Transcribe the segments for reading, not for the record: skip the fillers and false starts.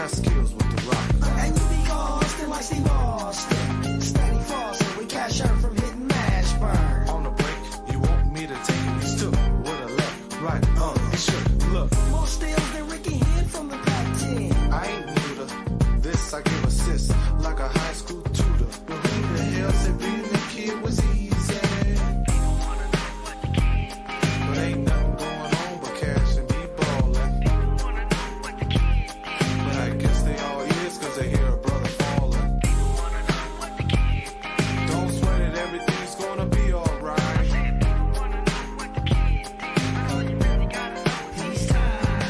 got skills with the rock. And you be Austin like Steve Austin. Steady Fossil, we cash her from hitting mash burn. On the break, you want me to take it? You still with a left, right, and should look. More steals than Ricky Hand from the Pac-10. I ain't new to this, I give assists like a high school tutor. But who the hell said being a kid was easy? But ain't nothing going on but cash and be ballin'. But I guess they all is cause they hear a brother fallin'. Don't sweat it, everything's gonna be alright.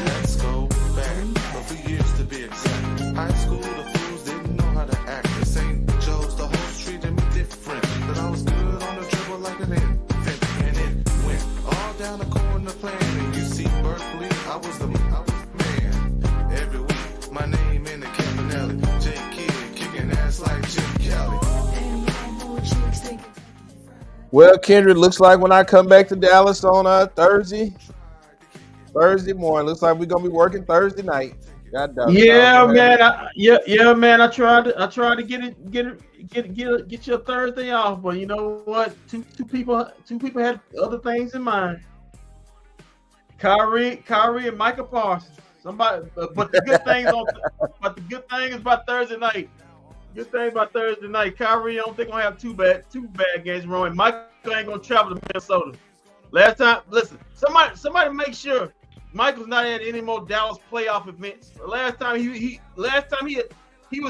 Let's go back, but for years to be exact. High school, the fools didn't know how to act. The St. Joe's, the whole street treated me different. But I was good on the dribble like an infant. And it went all down the corner playing. And you see Berkeley, I was the man. Every week, my name in the Campanelli. J Kid kicking ass like Jim Kelly. Well, Kendrick, looks like when I come back to Dallas on Thursday morning, looks like we're gonna be working Thursday night. Yeah, man. Man. I tried to get your Thursday off, but you know what? Two people had other things in mind. Kyrie and Michael Parsons. Somebody, but the good thing is about Thursday night. Good thing about Thursday night. Kyrie, I don't think gonna have two bad games wrong. Michael ain't gonna travel to Minnesota. Last time, listen, somebody make sure Michael's not at any more Dallas playoff events. Last time he was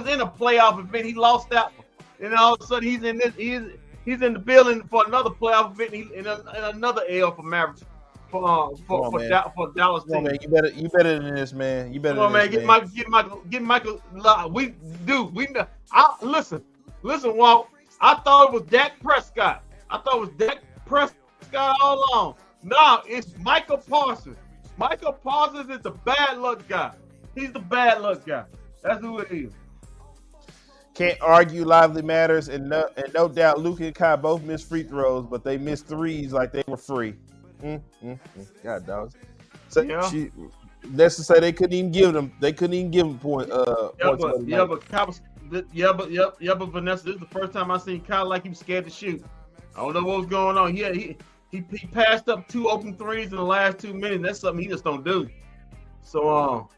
in a playoff event, he lost that one. And all of a sudden he's in the building for another playoff event and another L for Mavericks for Dallas team. Man, you better than this, man. You better. Come on, man. Get Michael. We know. Listen, Walt. I thought it was Dak Prescott. All along. No, it's Michael Parsons. Michael Parsons is the bad luck guy. He's the bad luck guy. That's who it is. Can't argue lively matters, and no doubt Luka and Kai both missed free throws, but they missed threes like they were free. God, dogs. So yeah. That's to say they couldn't even give them points. But Vanessa, this is the first time I seen Kyle like he was scared to shoot. I don't know what was going on. He passed up 2 open threes in the last 2 minutes. That's something he just don't do. So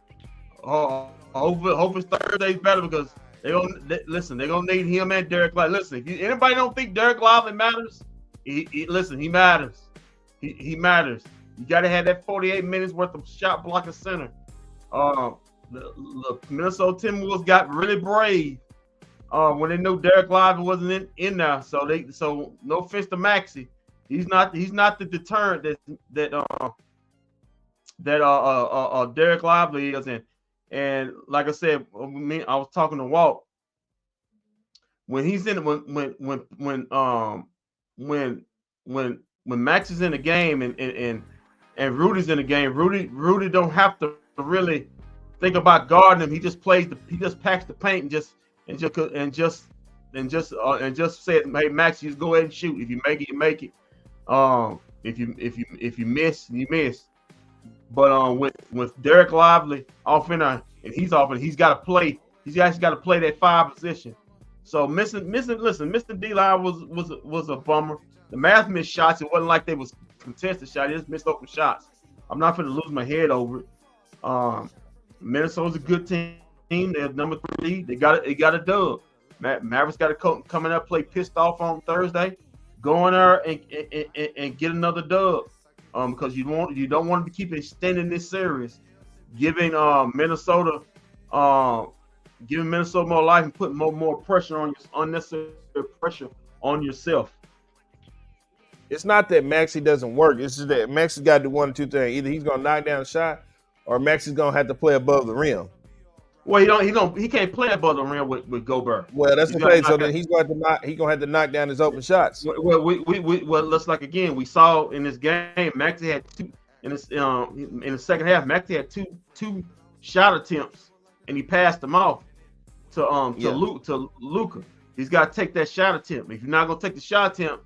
hopefully Thursday's better because they're gonna need him and Derek Lively. Listen, if anybody don't think Derek Lively matters, he matters. He matters. You got to have that 48 minutes worth of shot blocking center. The Minnesota Timberwolves got really brave when they knew Derek Lively wasn't in there. So no offense to Maxey, he's not the deterrent that Derek Lively is in. And like I said, I was talking to Walt when he's in when Max is in the game and Rudy's in the game, Rudy don't have to really think about guarding him. He just packs the paint and just said, "Hey Max, you just go ahead and shoot. If you make it, you make it. If you miss, you miss." But with Derek Lively off in there and he's off and he's got to play. He's actually got to play that 5 position. So missing. Listen, Mr. D-Line was a bummer. The Mavs missed shots. It wasn't like they was contested shots. They just missed open shots. I'm not going to lose my head over it. Minnesota's a good team. They're number 3. They got a dub. Mavericks got to come in there, play pissed off on Thursday. Go in there and get another dub. Because you don't want to keep extending this series, giving Minnesota more life and putting more pressure on you, unnecessary pressure on yourself. It's not that Maxey doesn't work. It's just that Maxey's got to do one or two things. Either he's gonna knock down a shot, or Maxey's gonna have to play above the rim. Well, he can't play above the rim with Gobert. Well, that's the thing. So then he's gonna have to knock down his open shots. Well, let's like again. We saw in this game, Maxey had 2 in the second half. Maxey had two shot attempts, and he passed them off to Luka. He's got to take that shot attempt. If you're not gonna take the shot attempt,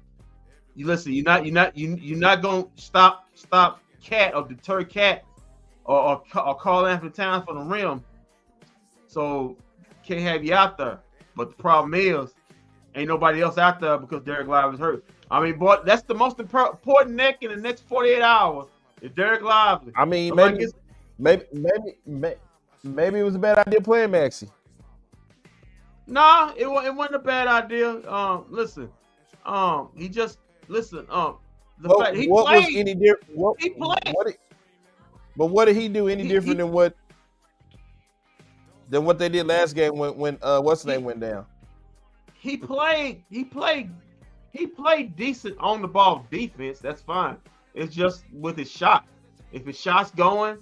you're not gonna stop Cat or deter Cat or Karl Anthony Towns from the rim. so can't have you out there. But the problem is, ain't nobody else out there because Derek Lively's hurt. I mean, boy, that's the most important neck in the next 48 hours is Derek Lively. I mean, Somebody maybe it was a bad idea playing Maxey. Nah, it wasn't a bad idea. Listen, he just listen. The fact he what played, was any different? he played. What did he do any different than what they did last game when what's his name went down? He played decent on the ball defense. That's fine. It's just with his shot. If his shot's going,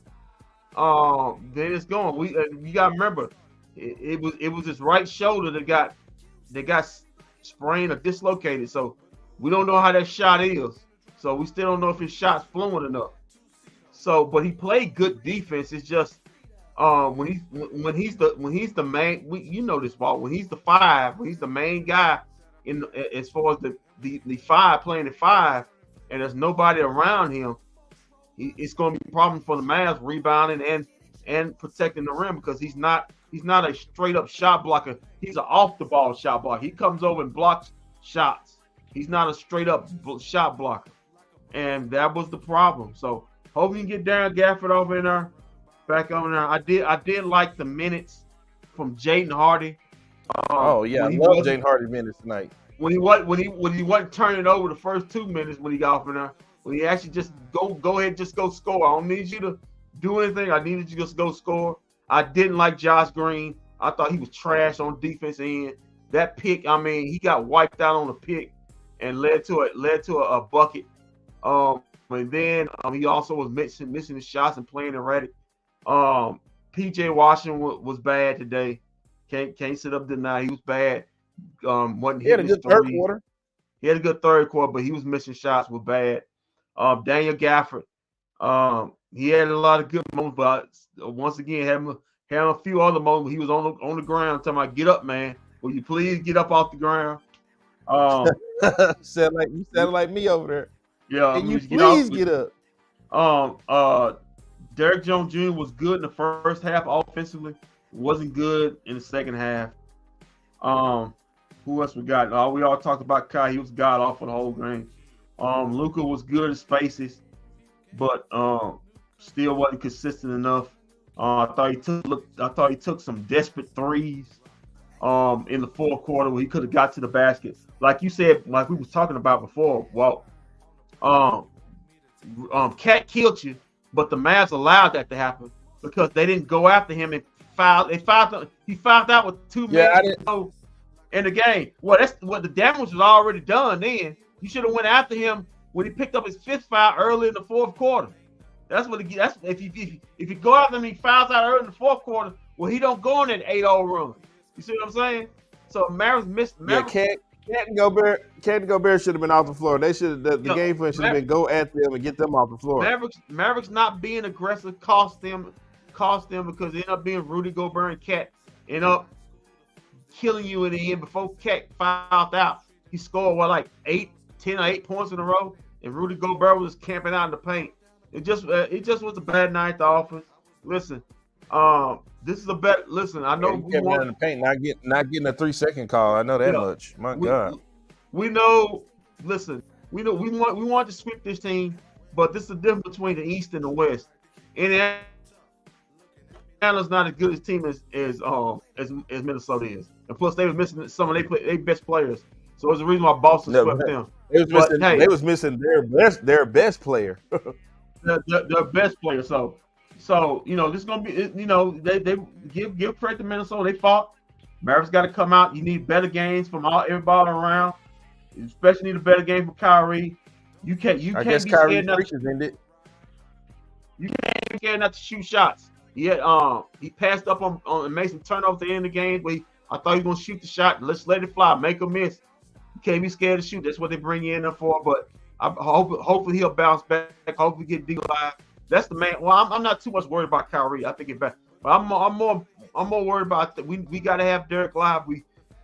then it's going. You gotta remember, it was his right shoulder that got sprained or dislocated. So we don't know how that shot is. So we still don't know if his shot's fluent enough. So, but he played good defense. It's just when he's the main, you know this ball. When he's the five, when he's the main guy as far as the five playing the five, and there's nobody around him, it's going to be a problem for the Mavs rebounding and protecting the rim because he's not a straight up shot blocker. He's an off the ball shot blocker. He comes over and blocks shots. He's not a straight up shot blocker, and that was the problem. So hope you can get Darren Gafford over in there. Back on there, I did like the minutes from Jaden Hardy. Oh yeah, I love Jaden Hardy minutes tonight. When he wasn't turning over the first 2 minutes when he got off in there, when he actually just go ahead, just go score. I don't need you to do anything. I needed you to just go score. I didn't like Josh Green. I thought he was trash on defense end. That pick, I mean, he got wiped out on the pick and led to a bucket. And then he also was missing the shots and playing erratic. PJ Washington was bad today. Can't sit up deny he was bad. He had a good third quarter. He had a good third quarter, but he was missing shots. Was bad. Daniel Gafford. He had a lot of good moments, but once again had a few other moments. He was on the ground talking about, "Get up, man. Will you please get up off the ground?" You sound like me over there. Yeah, can you please get up? Derek Jones Jr. was good in the first half offensively. Wasn't good in the second half. Who else we got? We all talked about Kai. He was god awful the whole game. Luka was good at spaces, but still wasn't consistent enough. I thought he took some desperate threes in the fourth quarter where he could have got to the basket. Like you said, like we was talking about before. Well, Cat killed you, but the Mavs allowed that to happen because they didn't go after him and fouled. He fouled out with 2 minutes in the game. Well, that's what the damage was already done. Then you should have went after him when he picked up his fifth foul early in the fourth quarter. That's if you go after him, he fouls out early in the fourth quarter. Well, he don't go on that 8-0 run. You see what I'm saying? So Mavs missed. Cat and Gobert should have been off the floor. They should the game plan should have been go at them and get them off the floor. Mavericks not being aggressive cost them because they ended up being Rudy Gobert and Cat end up killing you in the end. Before Cat fouled out, he scored 10 or 8 points in a row, and Rudy Gobert was camping out in the paint. It just was a bad night. The offense. Listen, this is a bet. Listen, I know we want in the paint, not getting a 3-second call. I know that much. My God, we know. Listen, we know we want to sweep this team, but this is the difference between the East and the West. Indiana's not as good a team as Minnesota is, and plus they were missing some of their best players. So it's the reason why Boston swept them. They was missing their best player. their best player. So this is gonna be they give credit to Minnesota. They fought. Mavericks got to come out. You need better games from everybody around. You especially need a better game from Kyrie. You can't be scared not to shoot shots. He passed up on and made some turnovers at the end of the game. But I thought he was gonna shoot the shot. Let's let it fly. Make a miss. You can't be scared to shoot. That's what they bring you in there for. But hopefully he'll bounce back. Hopefully get D live. That's the man. Well, I'm not too much worried about Kyrie. I think it's better. But I'm more worried about that. We got to have Derek live.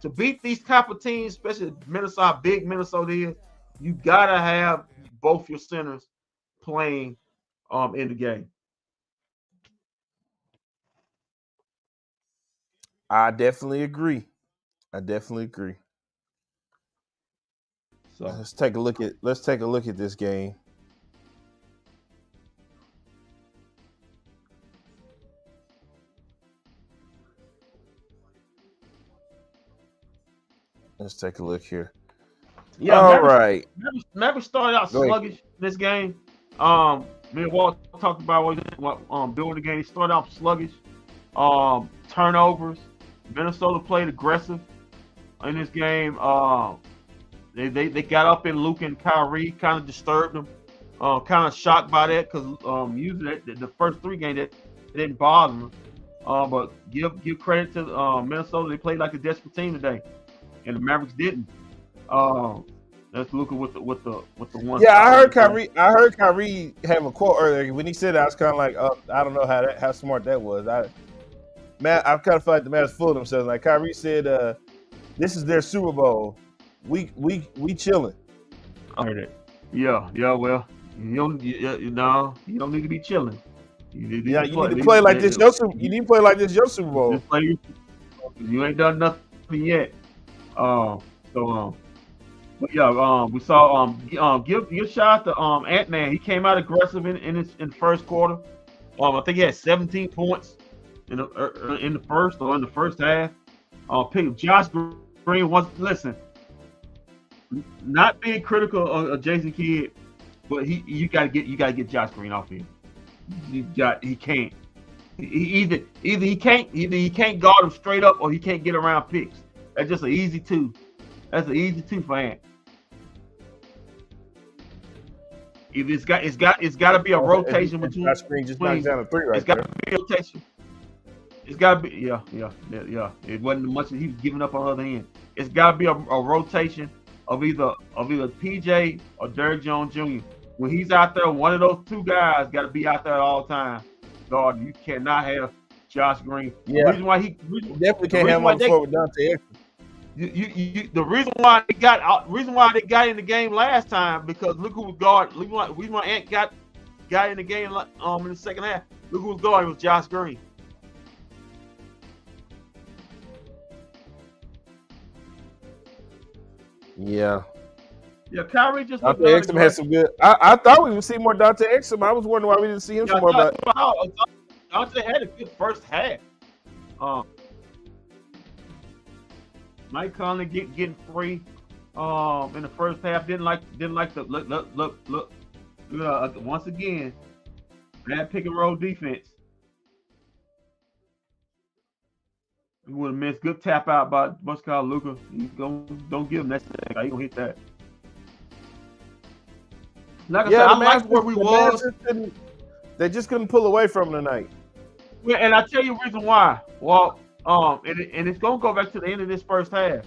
To beat these type of teams, especially Minnesota, big Minnesota is, you got to have both your centers playing in the game. I definitely agree. So Let's take a look at this game. Let's take a look here. yeah, All right. Mavericks started out Go ahead. sluggish this game. Me and Walt talked about what building the game. He started off sluggish. Turnovers. Minnesota played aggressive in this game. They got up in Luka and Kyrie, kind of disturbed them. Kind of shocked by that because usually the first 3 games that didn't bother them. But give credit to Minnesota. They played like a desperate team today, and the Mavericks didn't. That's Luka with the one. Yeah, I heard Kyrie have a quote earlier. When he said that, I was kind of like, I don't know how smart that was. I kind of feel like the Mavs fooled themselves. Like Kyrie said, this is their Super Bowl. We chilling. I heard it. Yeah. Well, you don't need to be chilling. You need to play like this. You need to play like this your Super Bowl. You ain't done nothing yet. But yeah, we saw give shout out to Ant-Man. He came out aggressive in the first quarter. I think he had 17 points in the first half. Pick Josh Green listen. Not being critical of Jason Kidd, but you gotta get Josh Green off here. He can't. Either he can't guard him straight up, or he can't get around picks. That's just an easy 2. That's an easy 2 for Ant. It's got to be a rotation between. Josh Green just knocked down a 3 right It's got to be a rotation. It's got to be yeah. It wasn't much that he was giving up on the other end. It's got to be a rotation of either PJ or Derrick Jones Jr. When he's out there, one of those 2 guys got to be out there at all times. God, you cannot have Josh Green. Yeah. The reason why he definitely can't have him on the floor with Dante. The reason why they got in the game last time because Luka was guard. The reason why Ant got in the game in the second half. Luka was guarding was Josh Green. Yeah. Yeah, Kyrie just Dante Exum had some good. I thought we would see more Dante Exum. I was wondering why we didn't see him some more. But Dante had a good first half. Mike Conley getting free in the first half. Didn't like the look. Once again, bad pick and roll defense. We would have missed good tap out by what's called Luka. Don't give him that thing. He gonna hit that. Like I said, I like where we was. They just couldn't pull away from him tonight. Yeah, and I tell you the reason why. Well, and it's gonna go back to the end of this first half.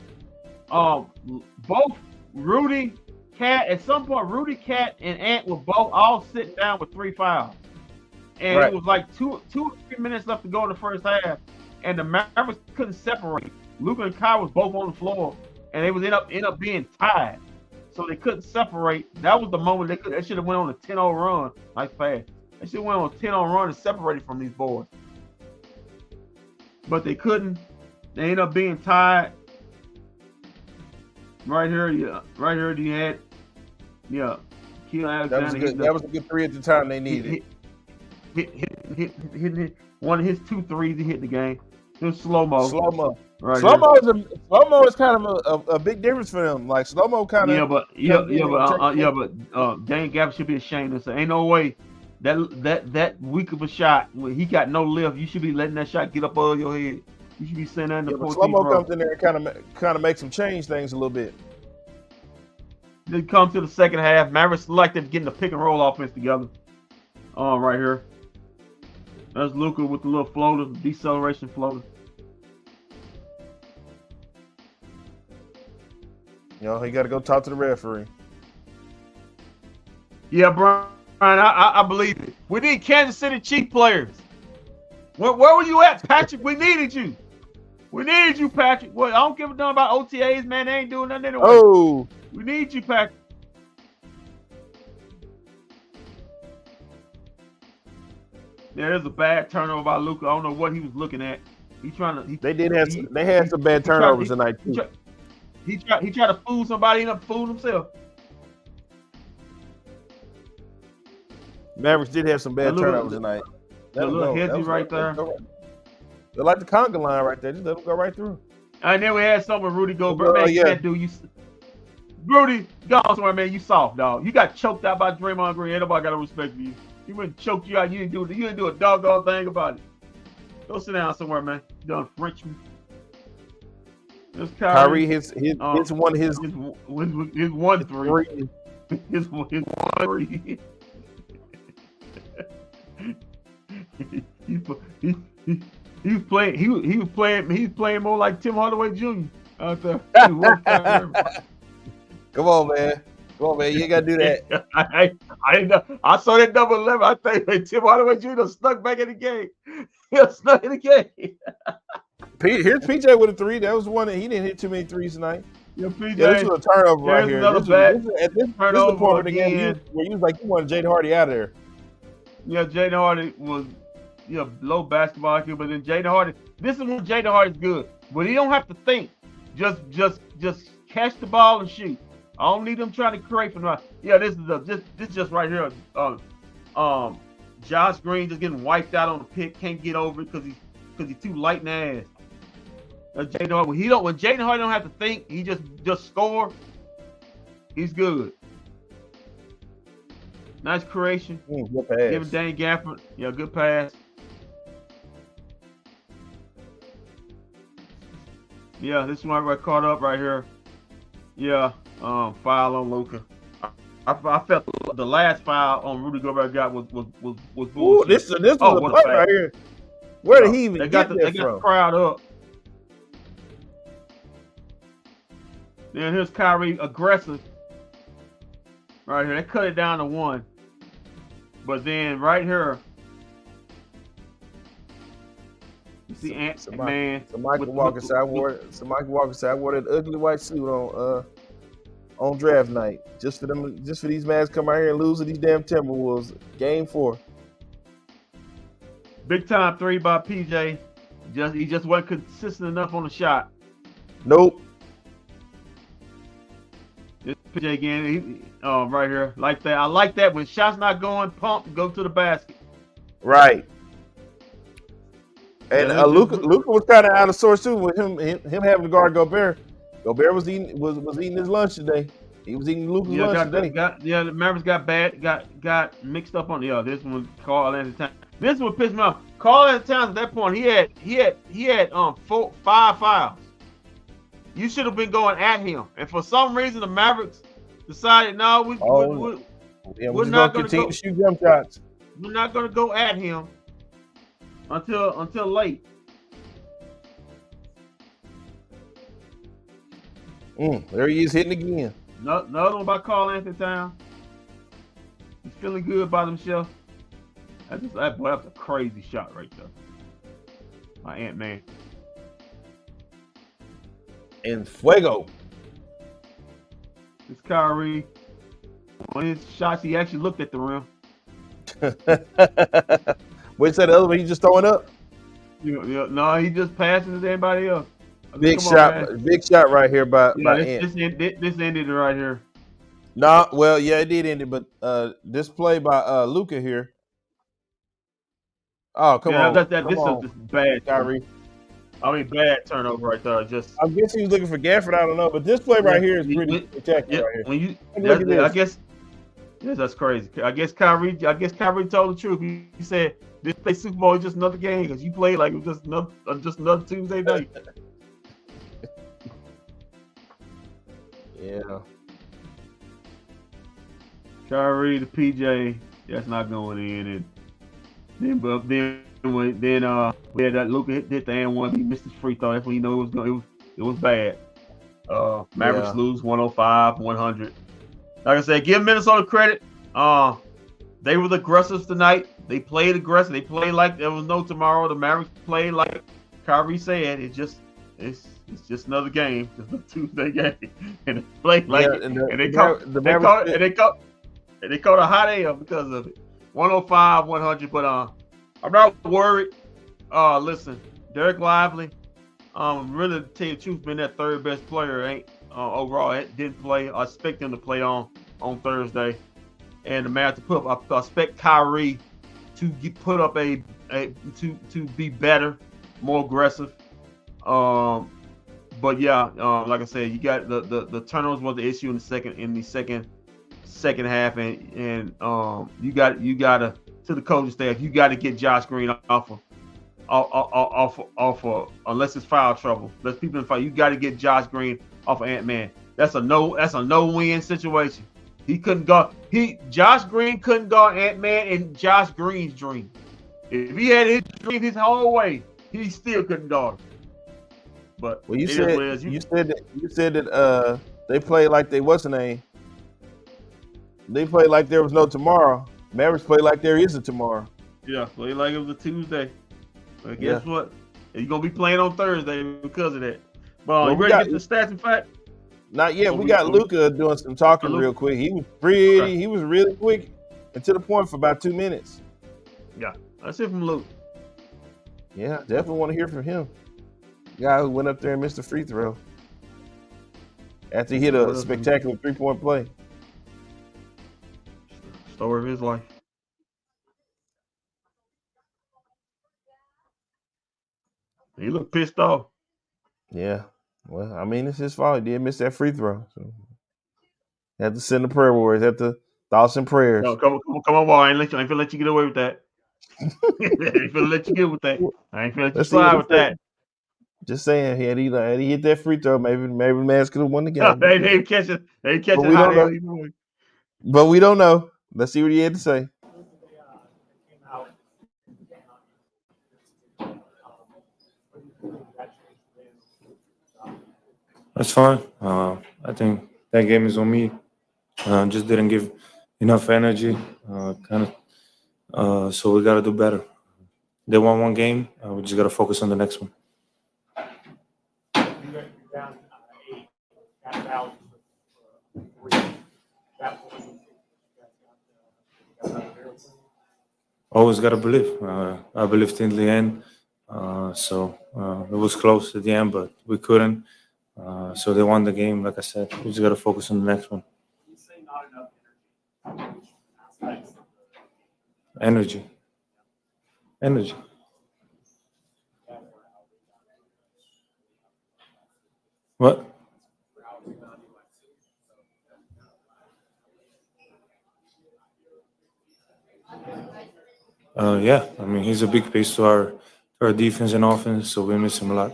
Both Rudy, Cat, at some point, Rudy, Cat, and Ant were both all sitting down with 3 fouls, and It was like 2 or 3 minutes left to go in the first half, and the Mavericks couldn't separate. Luka and Kai was both on the floor, and they was end up being tied, so they couldn't separate. That was the moment they should have went on a 10-0 run like fast. They should have went on a 10-0 run and separated from these boys. But they couldn't. They ended up being tied. Right here, you had, Keelan Alexander. That was a good 3 at the time they needed. Hit one of his 2 threes. He hit the game. It was slow-mo. Right. Slow-mo is kind of a big difference for them. Like slow-mo kind of. But Dane Gafford should be ashamed to say, ain't no way that weak of a shot. He got no lift. You should be letting that shot get up over your head. You should be sending that in the 14th row. Slow-mo comes in there and kind of makes them change things a little bit. Then come to the second half. Mavericks selected getting the pick and roll offense together. Right here. That's Luka with the little floater, deceleration floater. He got to go talk to the referee. Yeah, Brian, I believe it. We need Kansas City Chiefs players. Where were you at, Patrick? We needed you. We needed you, Patrick. Well, I don't give a damn about OTAs, man. They ain't doing nothing anyway. Oh. We need you, Patrick. Yeah, there's a bad turnover by Luka. I don't know what he was looking at. He trying to. They had some bad turnovers tonight too. He tried to fool somebody and fool himself. Mavericks did have some bad turnovers tonight. A little hezzy right there. They're like the conga line right there. Just let them go right through. And then we had some with Rudy Gobert. Man, that dude, Rudy, go on somewhere, man. You soft, dog. You got choked out by Draymond Green. Ain't nobody got no respect for you. He wouldn't choke you out. You didn't do a doggone thing about it. Go sit down somewhere, man. You done Frenchman. Kyrie his 1-3. His 1-3. He was playing more like Tim Hardaway Jr. out there. Come on, man. You ain't gotta do that. I didn't know. I saw that number 11. I think Tim Hardaway Jr. snuck back in the game. He snuck in the game. Here's PJ with a 3. That was one that he didn't hit too many threes tonight. Yeah, PJ. This was a turnover right here. This is the point of the game where you was like, you wanted Jaden Hardy out of there. Yeah, Jaden Hardy was low basketball IQ, but then Jaden Hardy. This is when Jaden Hardy's good, but he don't have to think. Just catch the ball and shoot. I don't need him trying to create from right. Yeah, this just right here. Josh Green just getting wiped out on the pick, can't get over it because he's too light in the ass. Jaden Hardy, when Jaden Hardy don't have to think, he just score. He's good. Nice creation. Good pass. Give Dane Gafford. Yeah, good pass. Yeah, this one got caught up right here. Yeah, foul on Luka. I felt the last foul on Rudy Gobert got was bullshit. Ooh, this was a play right here. Where did he even get that from? They got the crowd up. Then here's Kyrie aggressive. Right here, they cut it down to 1. But then right here, you see man. Michael Walker said I wore that ugly white suit on draft night. Just for these Mavs come out here and lose to these damn Timberwolves. Game 4. Big time 3 by PJ. He just wasn't consistent enough on the shot. Nope. This PJ again, right here, like that. I like that when shots not going, pump, go to the basket. Right. And Luka was kind of out of sorts too with him having to guard Gobert. Gobert was eating his lunch today. He was eating Luka's lunch today. The Mavericks got mixed up on this one. Karl-Anthony Towns. This one pissed me off. Karl-Anthony Towns at that point he had 5 fouls. You should have been going at him, and for some reason the Mavericks decided no, we're not going to continue to shoot jump shots. We're not going to go at him until late. There he is hitting again. Another one by Karl-Anthony Towns. He's feeling good about himself. That's a crazy shot right there. My Ant-Man. And fuego. It's Kyrie. One of his shots, he actually looked at the rim. What is that? The other one? He just throwing up? No, he just passing to everybody else. Big shot right here by Ant. This ended right here. Nah, well, yeah, it did end it, but this play by Luka here. Oh, come on. This is bad, Kyrie. Bad turnover right there. I guess he was looking for Gafford. I don't know, but this play right here is pretty spectacular. Right here. I guess that's crazy. I guess Kyrie told the truth. He said this play Super Bowl is just another game because you played like it was just another Tuesday night. Yeah. Kyrie to PJ, that's not going in, and then we had that Luka hit the and one. He missed his free throw. That's when you know it was bad. Mavericks lose 105-100. Like I said, give Minnesota credit. They were the aggressors tonight. They played aggressive. They played like there was no tomorrow. The Mavericks played like Kyrie said. It's just another game, just a Tuesday game, and they played like it. And they caught a hot air because of it. 105-100, but I'm not worried. Listen, Derek Lively, really to tell you the truth, been that third best player. Overall didn't play. I expect him to play on Thursday, and the Mavs to put up. I expect Kyrie to put up to be better, more aggressive. But yeah, like I said, you got the turnovers was the issue in the second half, and you got to the coaching staff, you got to get Josh Green off unless it's foul trouble. Let's people in foul. You got to get Josh Green off of Ant-Man. That's a no-win situation. Josh Green couldn't guard Ant-Man and Josh Green's dream. If he had his dream his whole way, he still couldn't guard him. But well, you said that they played like they wasn't a. They played like there was no tomorrow. Mavericks played like there is a tomorrow. Yeah, play like it was a Tuesday. But guess what? You're gonna be playing on Thursday because of that. But you ready to get the stats and facts? Not yet. We got Luka doing some talking real quick. He was he was really quick and to the point for about 2 minutes. Yeah, let's hear from Luke. Yeah, definitely want to hear from him. Guy who went up there and missed a free throw after he hit a spectacular 3-point play. Story of his life. He looked pissed off. Yeah. Well, I mean, it's his fault. He did miss that free throw. So had to send the prayer warriors. Had to thoughts and prayers. No, come on, boy. I ain't finna let you get away with that. I ain't finna let you get with that. I ain't finna let you slide with that. Just saying, had he hit that free throw, maybe the Mavs could have won the game. They didn't catch it. They catch it high there. But we don't know. Let's see what he had to say. That's fine. I think that game is on me. Just didn't give enough energy, so we got to do better. They won one game. We just got to focus on the next one. Always got to believe. I believed in the end. So it was close at the end, but we couldn't. So they won the game. Like I said, we just got to focus on the next one. Energy. What? Yeah, I mean, he's a big piece to our defense and offense, so we miss him a lot.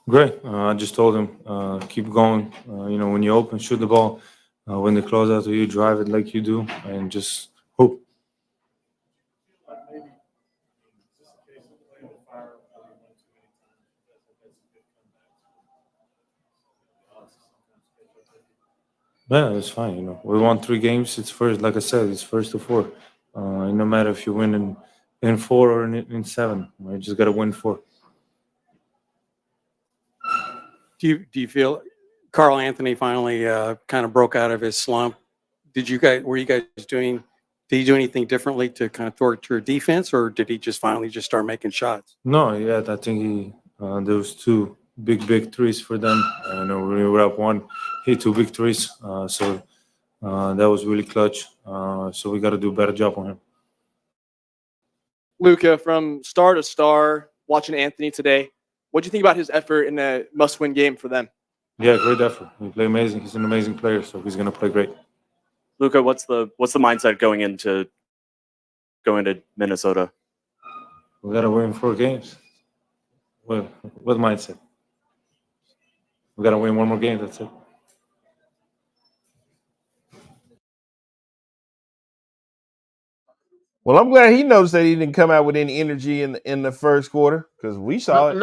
Great. I just told him, keep going. When you open, shoot the ball. When they close out to you, drive it like you do, and just hoop. Yeah, it's fine. We won 3 games. It's first, like I said, it's first to 4. No matter if you win in 4 or in 7, you just got to win 4. Do you feel Carl Anthony finally kind of broke out of his slump? Did he do anything differently to kind of thwart your defense, or did he just finally start making shots? No, yeah, I think there was 2 big threes for them. When we were up 1, hit 2 big threes. So that was really clutch. So we got to do a better job on him. Luka, from star to star, watching Anthony today, what do you think about his effort in a must-win game for them? Yeah, great effort. He played amazing. He's an amazing player, so he's going to play great. Luka, what's the mindset going into Minnesota? We got to win 4 games. What mindset? We got to win 1 more game. That's it. Well, I'm glad he noticed that he didn't come out with any energy in the first quarter because we saw it.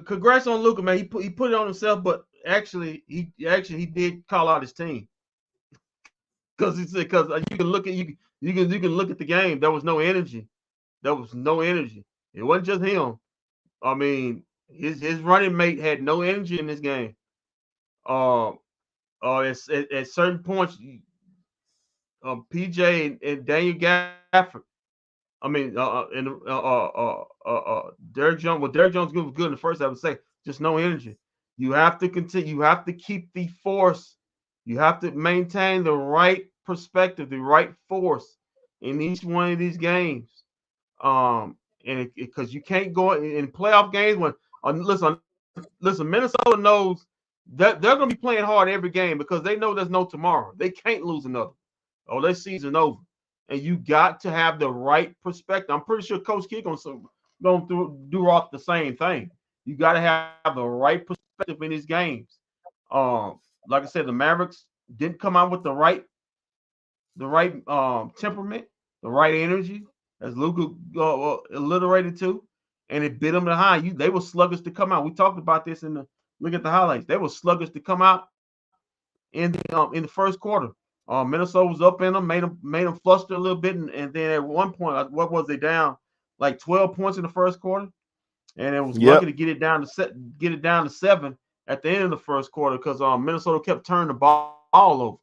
Congrats on Luka, man. He put it on himself, but actually he did call out his team because you can look at the game. There was no energy. It wasn't just him. I mean, his running mate had no energy in this game. At certain points, PJ and Daniel Gafford. I mean, Derrick Jones. Well, Derrick Jones was good in the first. I would say just no energy. You have to continue. You have to keep the force. You have to maintain the right perspective, the right force in each one of these games. And because you can't go in playoff games when listen, Minnesota knows that they're going to be playing hard every game because they know there's no tomorrow. They can't lose another. Oh, their season over. And you got to have the right perspective. I'm pretty sure Coach Kidd going do off the same thing. You got to have the right perspective in these games. Like I said, the Mavericks didn't come out with the right temperament, the right energy, as Luka alliterated to, and it bit them behind. They were sluggish to come out. We talked about this look at the highlights. They were sluggish to come out in the first quarter. Minnesota was up in them, made them fluster a little bit, and then at one point, what was they down? Like 12 points in the first quarter, and it was lucky to get it down to 7 at the end of the first quarter because Minnesota kept turning the ball over.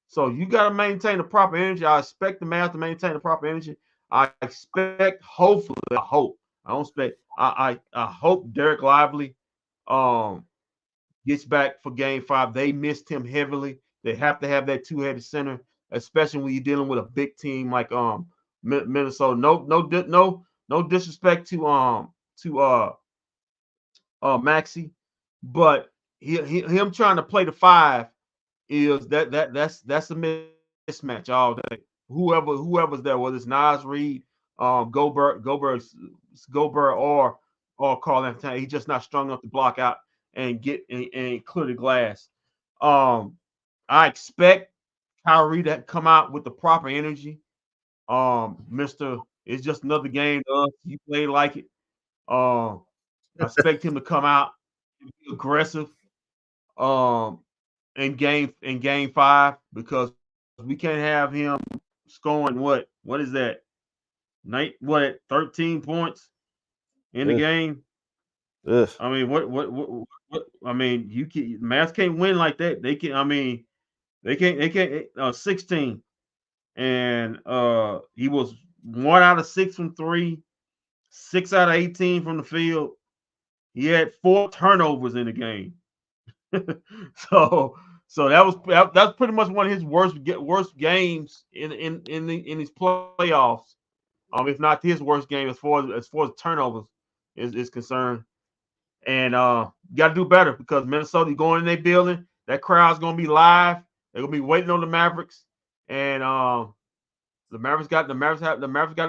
So you got to maintain the proper energy. I expect the Mavs to maintain the proper energy. I expect, hopefully, I hope Derek Lively gets back for Game 5. They missed him heavily. They have to have that two-headed center, especially when you're dealing with a big team like Minnesota. No disrespect to Maxey, but him trying to play the 5 is that's a mismatch all day. Whoever's there, whether it's Nas Reed, Gobert or Karl Anthony, he's just not strong enough to block out and get and clear the glass. I expect Kyrie to come out with the proper energy. Mr. It's just another game to us. You play like it. I expect him to come out and be aggressive. In game 5 because we can't have him scoring what is that? 13 points in the game. Ugh. I mean, what I mean, Mavs can't win like that. They can. I mean, they can't. 16, and he was 1 out of 6 from 3, 6 out of 18 from the field. He had 4 turnovers in the game. So that's pretty much one of his worst games in his playoffs. If not his worst game as far as turnovers is concerned. And got to do better because Minnesota going in their building, that crowd's gonna be live. They're gonna be waiting on the Mavericks, and the Mavericks got.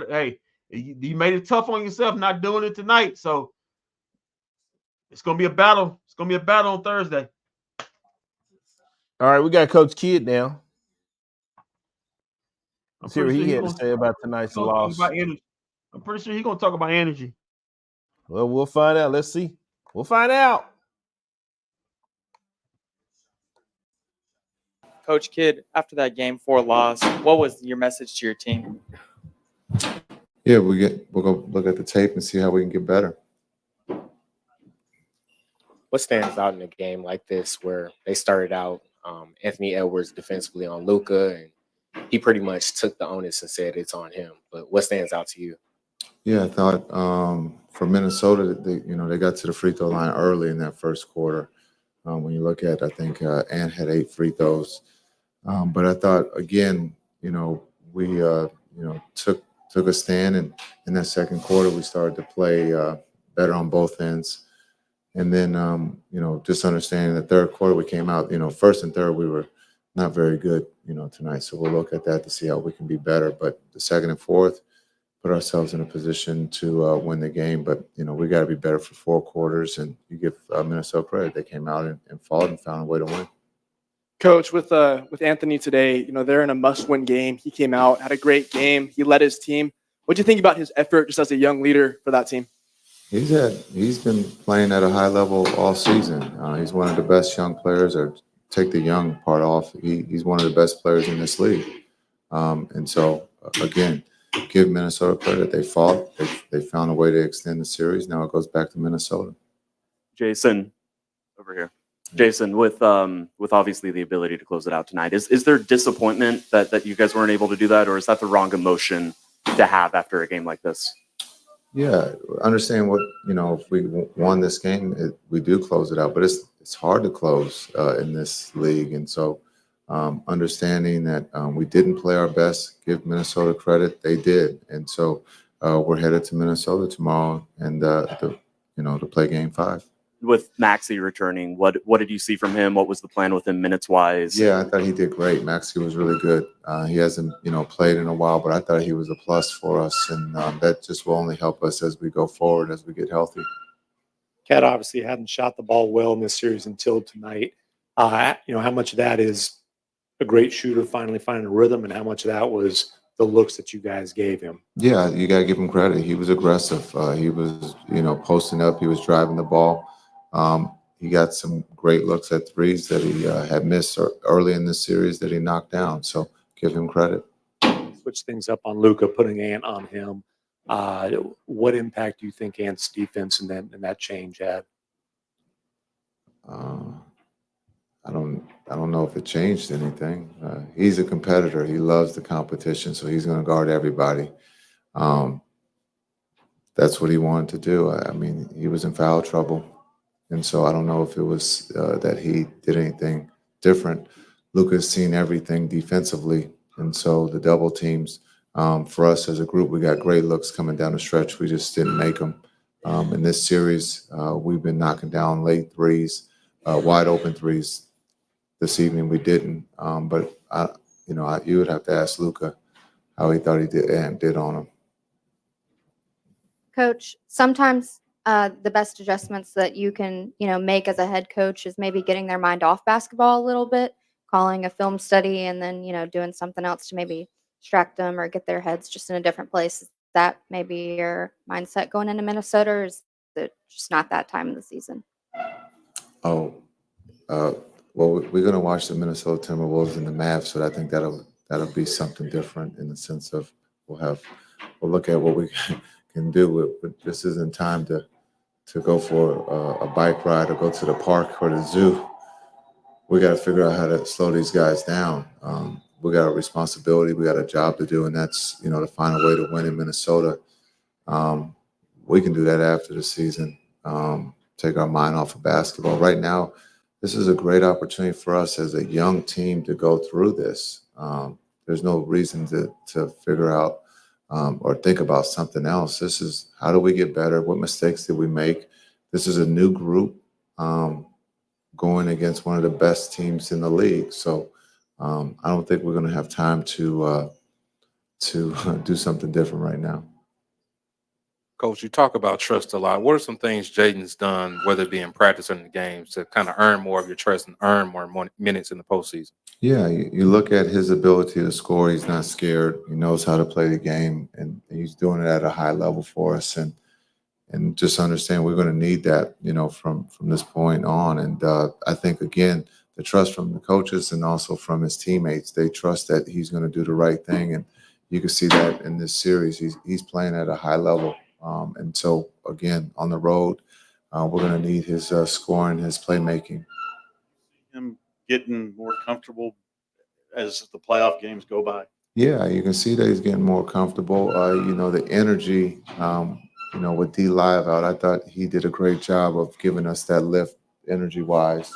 Hey, you made it tough on yourself not doing it tonight, so it's gonna be a battle. It's gonna be a battle on Thursday. All right, we got Coach Kidd now. Let's hear what he had to say about tonight's loss. I'm pretty sure he's gonna talk about energy. Well, we'll find out. Let's see. We'll find out. Coach Kidd, after that Game 4 loss, what was your message to your team? Yeah, we'll go look at the tape and see how we can get better. What stands out in a game like this where they started out Anthony Edwards defensively on Luka, and he pretty much took the onus and said it's on him. But what stands out to you? Yeah, I thought for Minnesota, they got to the free throw line early in that first quarter. When you look at, I think Ant had 8 free throws. But I thought again, we took a stand, and in that second quarter we started to play better on both ends. And then, just understanding the third quarter, we came out, first and third, we were not very good, tonight. So we'll look at that to see how we can be better. But the second and fourth, put ourselves in a position to win the game. But, we got to be better for 4 quarters. And you give Minnesota credit. They came out and fought and found a way to win. Coach, with Anthony today, they're in a must-win game. He came out, had a great game. He led his team. What do you think about his effort just as a young leader for that team? He's been playing at a high level all season. He's one of the best young players, or take the young part off. He's one of the best players in this league. And so, again, give Minnesota credit. They fought. They found a way to extend the series. Now it goes back to Minnesota. Jason, over here. Jason, with obviously the ability to close it out tonight, is there disappointment that you guys weren't able to do that, or is that the wrong emotion to have after a game like this? Yeah, understand what, if we won this game, we do close it out, but it's hard to close in this league. And so understanding that we didn't play our best, give Minnesota credit, they did. And so we're headed to Minnesota tomorrow and to play game 5. With Maxey returning, what did you see from him? What was the plan with him minutes wise? Yeah, I thought he did great. Maxey was really good. He hasn't, played in a while, but I thought he was a plus for us, and that just will only help us as we go forward, as we get healthy. Cat obviously hadn't shot the ball well in this series until tonight. How much of that is a great shooter finally finding a rhythm, and how much of that was the looks that you guys gave him? Yeah, you got to give him credit. He was aggressive. He was, posting up. He was driving the ball. He got some great looks at threes that he had missed early in this series that he knocked down. So give him credit. Switch things up on Luka, putting Ant on him. What impact do you think Ant's defense and that change had? I don't know if it changed anything. He's a competitor. He loves the competition, so he's going to guard everybody. That's what he wanted to do. I mean, he was in foul trouble. And so I don't know if it was that he did anything different. Luka's seen everything defensively. And so the double teams, for us as a group, we got great looks coming down the stretch. We just didn't make them. In this series, we've been knocking down late threes, wide open threes. This evening we didn't. But, you would have to ask Luka how he thought he did on him. Coach, sometimes the best adjustments that you can, make as a head coach is maybe getting their mind off basketball a little bit, calling a film study, and then, doing something else to maybe distract them or get their heads just in a different place. Is that maybe your mindset going into Minnesota, or is it just not that time of the season? Well, we're going to watch the Minnesota Timberwolves and the Mavs, so I think that'll be something different in the sense of we'll look at what we can do. But this isn't time to go for a bike ride or go to the park or the zoo. We got to figure out how to slow these guys down. We got a responsibility. We got a job to do, and that's, to find a way to win in Minnesota. We can do that after the season, take our mind off of basketball. Right now, this is a great opportunity for us as a young team to go through this. There's no reason to figure out or think about something else. This is, how do we get better? What mistakes did we make? This is a new group going against one of the best teams in the league. So I don't think we're going to have time to do something different right now. Coach, you talk about trust a lot. What are some things Jaden's done, whether it be in practice or in the games, to kind of earn more of your trust and earn more minutes in the postseason? Yeah, you look at his ability to score. He's not scared. He knows how to play the game, and he's doing it at a high level for us. And just understand we're going to need that, from this point on. And I think, again, the trust from the coaches and also from his teammates. They trust that he's going to do the right thing, and you can see that in this series. He's playing at a high level. And so, again, on the road, we're going to need his scoring, his playmaking. Him getting more comfortable as the playoff games go by. Yeah, you can see that he's getting more comfortable. The energy, with D Live out, I thought he did a great job of giving us that lift energy-wise.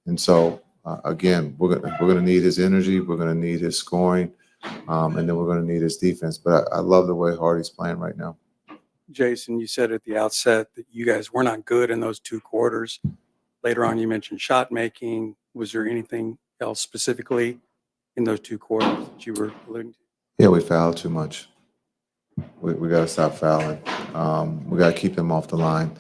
And so, again, we're gonna need his energy. We're going to need his scoring. And then we're going to need his defense. But I love the way Hardy's playing right now. Jason, you said at the outset that you guys were not good in those 2 quarters. Later on, you mentioned shot making. Was there anything else specifically in those 2 quarters that you were alluding to? Yeah, we fouled too much. We got to stop fouling. We got to keep him off the line.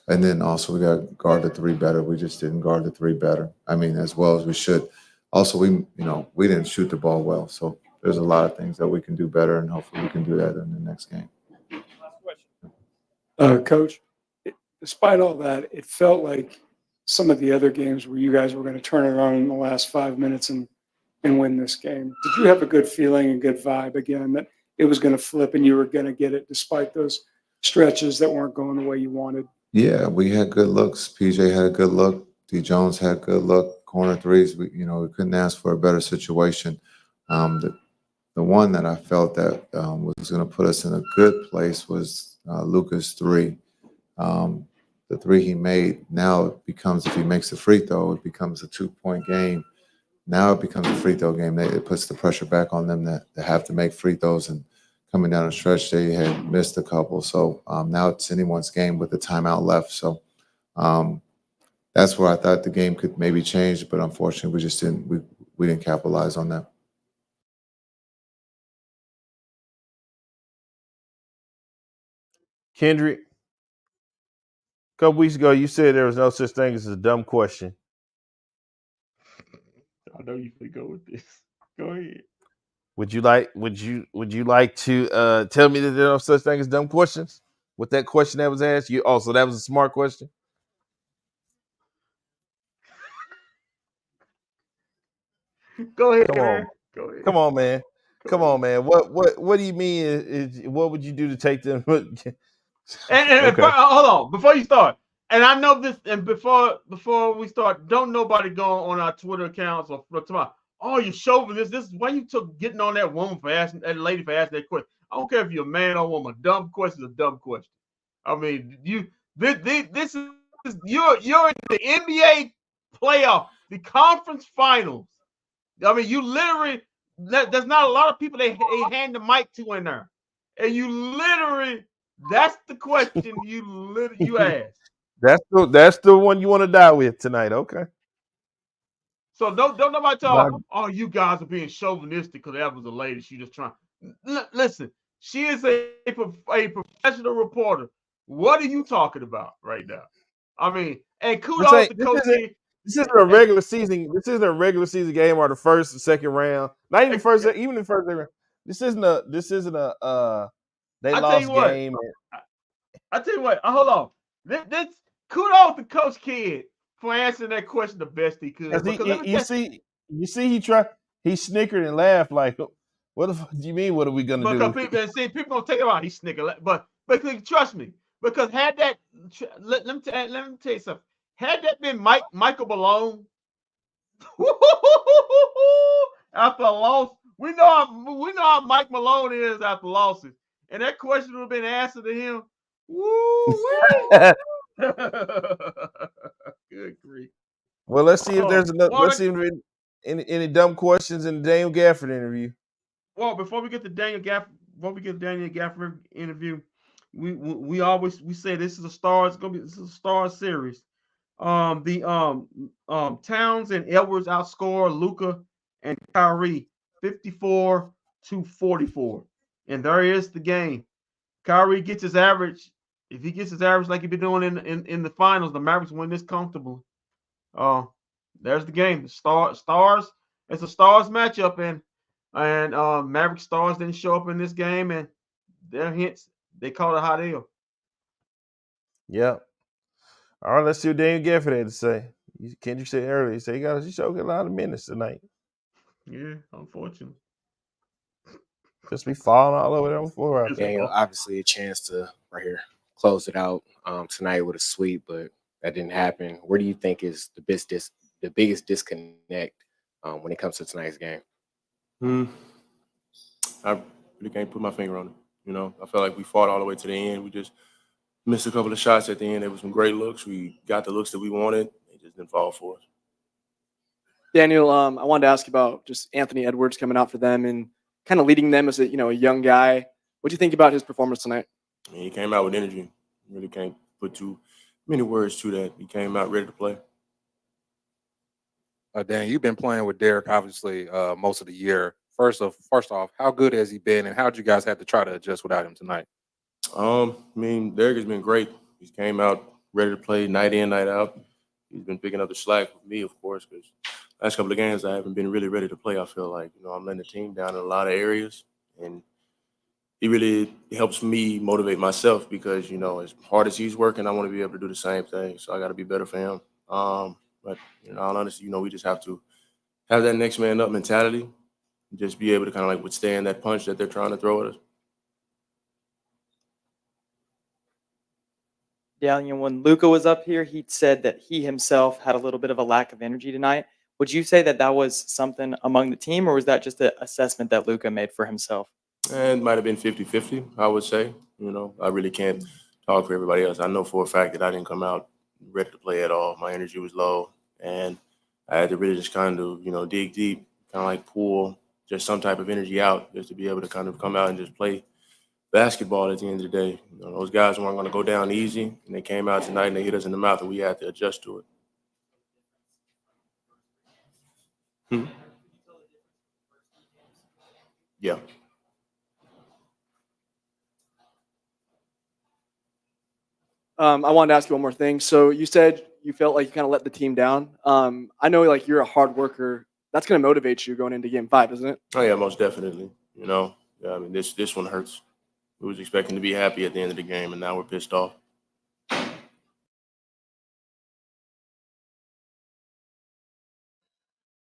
And then also we got to guard the 3 better. We just didn't guard the 3 better. I mean, as well as we should. Also, we didn't shoot the ball well. So there's a lot of things that we can do better, and hopefully we can do that in the next game. Coach, despite all that, it felt like some of the other games where you guys were going to turn it around in the last 5 minutes and win this game. Did you have a good feeling and good vibe again that it was going to flip and you were going to get it despite those stretches that weren't going the way you wanted? Yeah, we had good looks. PJ had a good look. D. Jones had good look, corner threes. We couldn't ask for a better situation. The one that I felt that was going to put us in a good place was Luka's three. The three he made, now it becomes, if he makes a free throw, it becomes a 2-point game. Now it becomes a free throw game. It puts the pressure back on them that they have to make free throws. And coming down the stretch, they had missed a couple. So now it's anyone's game with the timeout left. So that's where I thought the game could maybe change, but unfortunately, we just didn't. We didn't capitalize on that. Kendrick, a couple weeks ago, you said there was no such thing as a dumb question. I know you can go with this. Go ahead. Would you like to tell me that there are no such thing as dumb questions? With that question that was asked, so that was a smart question. Go ahead, Come on, man. Go ahead. come on, man. Come on, man. What do you mean? What would you do to take them? And Okay. hold on, before you start, and I know this, and before we start, don't nobody go on our Twitter accounts or tomorrow. Oh, you chauvinist. This is why you took getting on that woman for asking that lady for asking that question. I don't care if you're a man or woman. Dumb question is a dumb question. I mean, this is you're in the NBA playoff, the conference finals. I mean, you literally there's not a lot of people they hand the mic to in there, and you literally that's the question you asked. That's the one you want to die with tonight. Okay. So don't nobody talk. Oh, you guys are being chauvinistic because that was a lady. She just trying. Listen, she is a professional reporter. What are you talking about right now? I mean, and kudos to Coach T. This isn't a regular season. This isn't a regular season game or the first and second round. Not even the first, even the first round. This isn't a. They lost game. I tell you what. Hold on. This kudos to Coach Kidd for answering that question the best he could. You see, he snickered and laughed like, "What the fuck do you mean? What are we gonna do?" Because people don't take it out. He snickered, but trust me, because had that let me tell you something. Had that been Michael Malone after a loss, we know how Mike Malone is after losses, and that question would have been answered to him. Good grief. Well, let's see if there's another. Let's see if there's any dumb questions in the Daniel Gafford interview. Well, before we get to Daniel Gafford interview, we say this is a star. It's gonna be a star series. Towns and Edwards outscore Luka and Kyrie 54-44, and there is the game. Kyrie gets his average. If he gets his average like he's been doing in the finals, the Mavericks win this comfortably. There's the game. The stars. It's a stars matchup, and Maverick stars didn't show up in this game, and their hints they called it a hot deal. Yeah. All right, let's see what Daniel Gafford had to say. Kendrick said earlier, he said he showed a lot of minutes tonight. Yeah, unfortunately. Just be falling all over them floor. Daniel, obviously a chance to right here close it out tonight with a sweep, but that didn't happen. Where do you think is the biggest disconnect when it comes to tonight's game? I really can't put my finger on it. I felt like we fought all the way to the end. We just missed a couple of shots at the end. There were some great looks. We got the looks that we wanted. It just didn't fall for us. Daniel, I wanted to ask about just Anthony Edwards coming out for them and kind of leading them as a young guy. What do you think about his performance tonight? He came out with energy. Really can't put too many words to that. He came out ready to play. Dan, you've been playing with Derek obviously most of the year. First off, how good has he been, and how did you guys have to try to adjust without him tonight? Derek has been great. He came out ready to play night in, night out. He's been picking up the slack with me, of course, because last couple of games I haven't been really ready to play. I feel like I'm letting the team down in a lot of areas, and he really helps me motivate myself because as hard as he's working, I want to be able to do the same thing. So I got to be better for him. But in all honesty, we just have to have that next man up mentality, and just be able to kind of withstand that punch that they're trying to throw at us. Yeah, when Luka was up here, he said that he himself had a little bit of a lack of energy tonight. Would you say that that was something among the team, or was that just an assessment that Luka made for himself? And it might have been 50-50, I would say. I really can't talk for everybody else. I know for a fact that I didn't come out ready to play at all. My energy was low, and I had to really just kind of, dig deep, kind of like pull just some type of energy out just to be able to kind of come out and just play basketball at the end of the day. Those guys weren't going to go down easy, and they came out tonight and they hit us in the mouth, and we had to adjust to it. Yeah. I wanted to ask you one more thing. So you said you felt like you kind of let the team down. I know like you're a hard worker. That's going to motivate you going into game 5, isn't it? Oh, yeah, most definitely. Yeah, I mean, this one hurts. We was expecting to be happy at the end of the game, and now we're pissed off.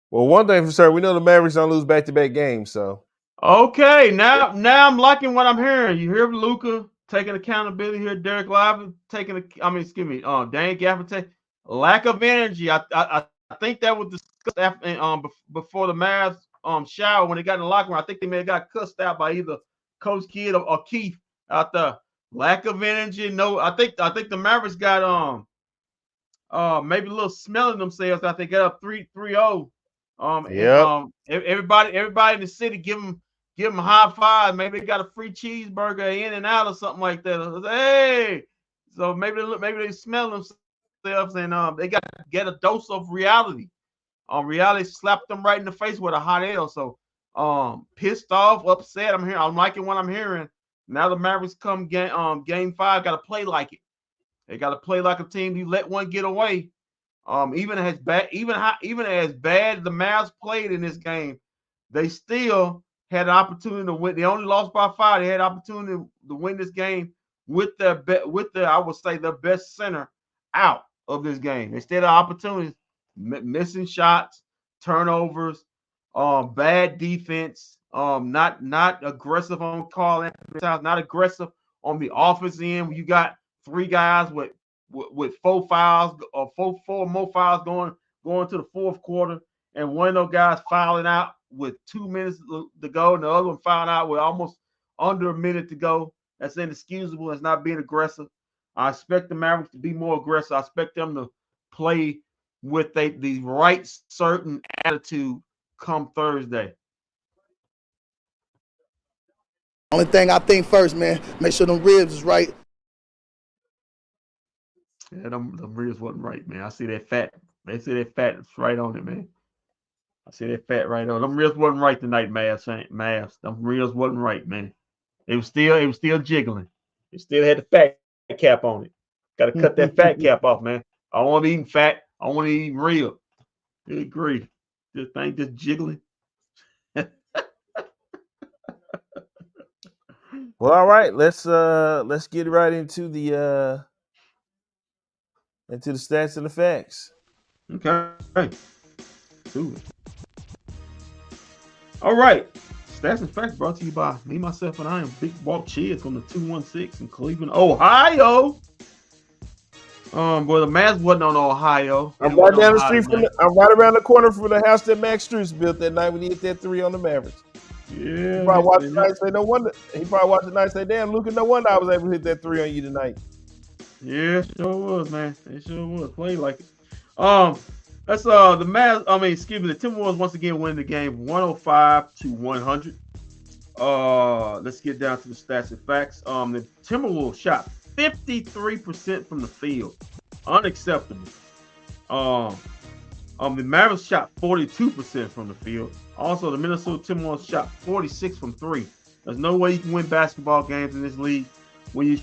Well, one thing for sure, we know the Mavericks don't lose back-to-back games, so. Okay, now I'm liking what I'm hearing. You hear Luka taking accountability here, Derek Lively Dan Gafford lack of energy. I think that was discussed after, before the Mavs shower when they got in the locker room. I think they may have got cussed out by either Coach Kidd or Keith out there. Lack of energy. No, I think the Mavericks got maybe a little smelling themselves. I think got up 3-0. Everybody in the city give them a high five. Maybe they got a free cheeseburger in and out or something like that. Hey, so maybe they smell themselves and they got to get a dose of reality. Reality slapped them right in the face with a hot L. So pissed off, upset. I'm liking what I'm hearing. Now the Mavericks come game 5, got to play like it. They got to play like a team. You let one get away. Even as bad the Mavs played in this game, they still had an opportunity to win. They only lost by 5. They had an opportunity to win this game with I would say their best center out of this game. They still had opportunities, missing shots, turnovers, bad defense, not aggressive on Karl Anthony Towns, not aggressive on the offense end. When you got 3 guys with 4 fouls or four more fouls going to the fourth quarter, and one of those guys fouling out with 2 minutes to go, and the other one fouling out with almost under a minute to go. That's inexcusable. That's not being aggressive. I expect the Mavericks to be more aggressive. I expect them to play with the right certain attitude come Thursday. Only thing I think first, man, make sure them ribs is right. Yeah, them ribs wasn't right, man. I see that fat. They see that fat is right on it, man. I see that fat right on. Them ribs wasn't right tonight, Mavs. Them ribs wasn't right, man. It was still jiggling. It still had the fat cap on it. Got to cut that fat cap off, man. I don't want to eat fat. I want to eat real. Good grief. This thing just jiggling. Well, all right. Let's get right into the stats and the facts. Okay. Do it. All right. Stats and facts brought to you by me, myself, and I am Big Walk Chids on the 216 in Cleveland, Ohio. Boy, the Mavs wasn't on Ohio. I'm right down the street I'm right around the corner from the house that Max Strus built that night when he hit that 3 on the Mavericks. Yeah. He probably watched the night and say, no wonder. He probably watched the night and say, damn, Luka, no wonder I was able to hit that 3 on you tonight. Yeah, it sure was, man. It sure was. Played like it. That's the Mavs. The TWolves once again win the game 105-100. Let's get down to the stats and facts. The Timberwolves shot 53% from the field. Unacceptable. The Mavericks shot 42% from the field. Also, the Minnesota Timberwolves shot 46 from 3. There's no way you can win basketball games in this league when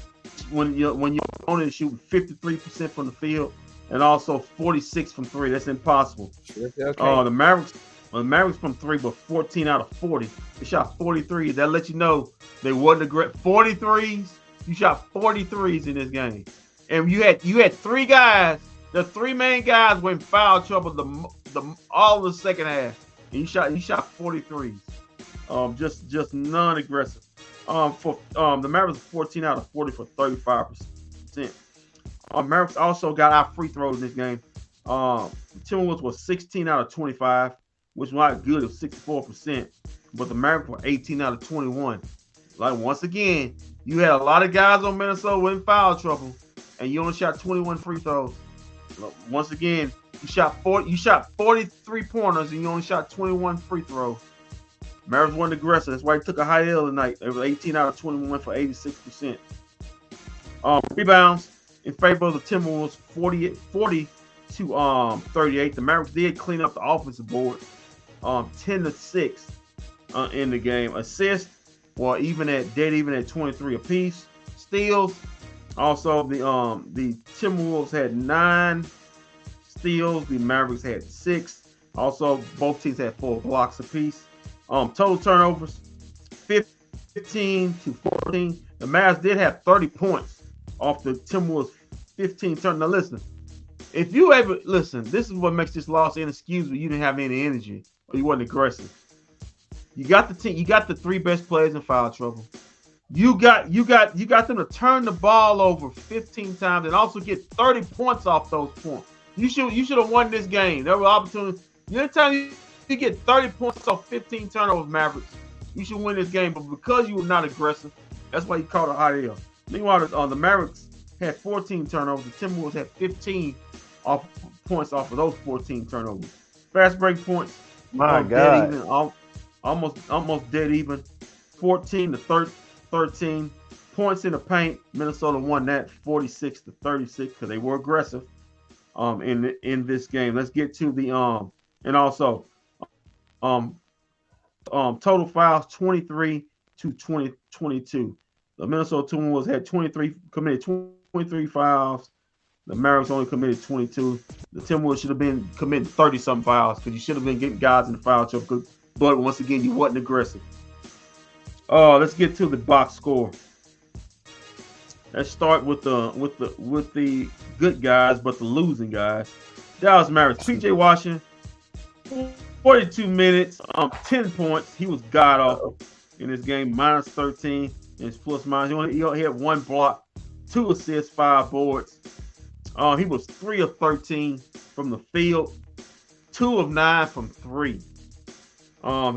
your opponent is shooting 53% from the field and also 46 from 3. That's impossible. Okay. The Mavericks from 3 were 14 out of 40. They shot 43. That lets you know they wasn't aggressive. 43s. You shot 43s in this game, and you had 3 guys. The 3 main guys were in foul trouble all the second half. And you shot 43s. Just non-aggressive. For the Mavericks 14 out of 40 for 35%. Mavericks also got out free throws in this game. Timberwolves was 16 out of 25, which was not good. It was 64%, but the Mavericks were 18 out of 21. Like once again, you had a lot of guys on Minnesota in foul trouble, and you only shot 21 free throws. Once again, you shot 43 pointers, and you only shot 21 free throws. Mavericks weren't aggressive. That's why he took a high L tonight. It was 18 out of 21 for 86%. Rebounds in favor of the Timberwolves, 40 to 38. The Mavericks did clean up the offensive board, 10-6 in the game. Assists were dead even at 23 apiece. Steals, also the Timberwolves had 9 steals. The Mavericks had 6. Also, both teams had 4 blocks apiece. Total turnovers, 15 to 14. The Mavs did have 30 points off the Timberwolves' 15 turn. Now listen, if you ever listen, this is what makes this loss inexcusable. You didn't have any energy or you wasn't aggressive. You got the team. You got the 3 best players in foul trouble. You got them to turn the ball over 15 times and also get 30 points off those points. You should have won this game. There were opportunities. Anytime you get 30 points off 15 turnovers, Mavericks, you should win this game. But because you were not aggressive, that's why you caught a high L. Meanwhile, the Mavericks had 14 turnovers. The Timberwolves had 15 points off of those 14 turnovers. Fast break points. My God. God. Dead even, almost dead even. 14 to 13 points in the paint. Minnesota won that 46 to 36 because they were aggressive in this game. Let's get to the and also total fouls 23 to 22. The Minnesota Timberwolves had committed 23 fouls. The Mavericks only committed 22. The Timberwolves should have been committing 30-something fouls because you should have been getting guys in the foul trouble. But once again, you wasn't aggressive. Let's get to the box score. Let's start with the good guys, but the losing guys. Dallas Mavericks. PJ Washington, 42 minutes, 10 points. He was god awful in this game, minus 13 in his plus minus. He only had 1 block, 2 assists, 5 boards. He was 3 of 13 from the field, 2 of 9 from 3.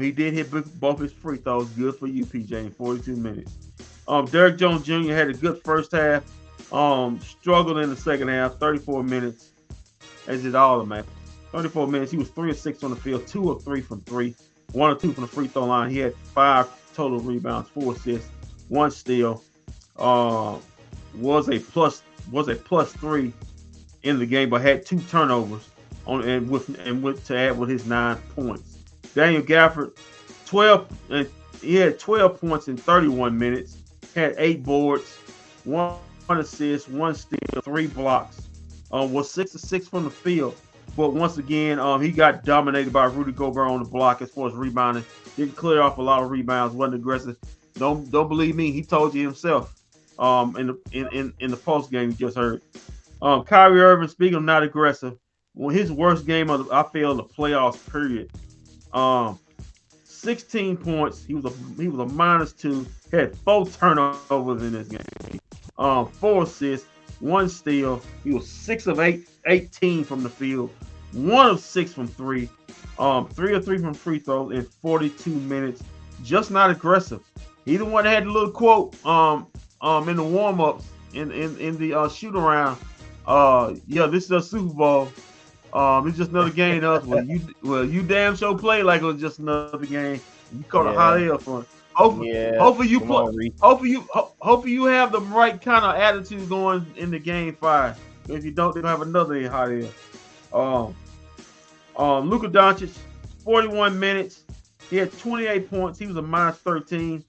He did hit both his free throws. Good for you, PJ, in 42 minutes. Derrick Jones Jr. had a good first half. Struggled in the second half, 34 minutes. As did all of them, 34 minutes. He was 3 of 6 on the field, 2 of 3 from 3, 1 of 2 from the free throw line. He had 5 total rebounds, 4 assists, 1 steal. Was a plus 3 in the game, but had 2 turnovers to add with his 9 points. Daniel Gafford, 12, and he had 12 points in 31 minutes. Had 8 boards, 1 assist, 1 steal, 3 blocks. Was 6 of 6 from the field, but once again, he got dominated by Rudy Gobert on the block as far as rebounding. Didn't clear off a lot of rebounds, wasn't aggressive. Don't believe me, he told you himself. In the post game you just heard. Kyrie Irving, speaking of not aggressive, his worst game of the playoffs period. 16 points. He was a -2. Had 4 turnovers in this game. 4 assists, 1 steal. He was 6 of 18 from the field, 1 of 6 from 3. 3 of 3 from free throws in 42 minutes. Just not aggressive. He the one that had the little quote in the warm-ups in the shoot around. Yeah, this is a Super Bowl. It's just another game to us. Well, you damn sure play like it was just another game. You caught a high L for it. Hopefully you have the right kind of attitude going in the game 5. If you don't, they're gonna have another high L. Luka Doncic, 41 minutes. He had 28 points. He was a -13.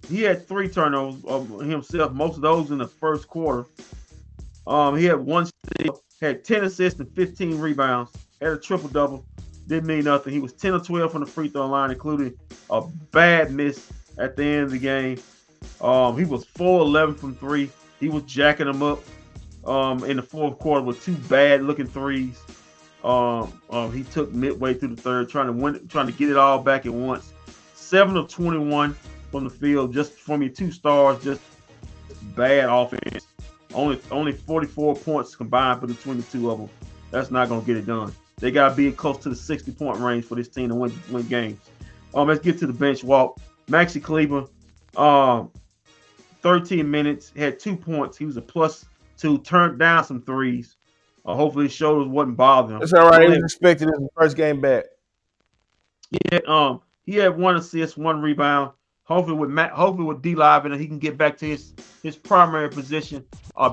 He had 3 turnovers himself. Most of those in the first quarter. He had 1 steal, had 10 assists and 15 rebounds. Had a triple-double. Didn't mean nothing. He was 10 of 12 from the free throw line, including a bad miss at the end of the game. He was 4-11 from 3. He was jacking them up in the fourth quarter with 2 bad-looking threes. He took midway through the third, trying to get it all back at once. 7 of 21 from the field, just from your 2 stars, just bad offense. Only 44 points combined between the two of them. That's not going to get it done. They got to be close to the 60-point range for this team to win games. Let's get to the bench walk. Maxi Kleber, 13 minutes, had 2 points. He was a +2, turned down some threes. Hopefully his shoulders wasn't bothering him. That's all right. He was expected in the first game back. He had 1 assist, 1 rebound. Hopefully with D Live and he can get back to his primary position,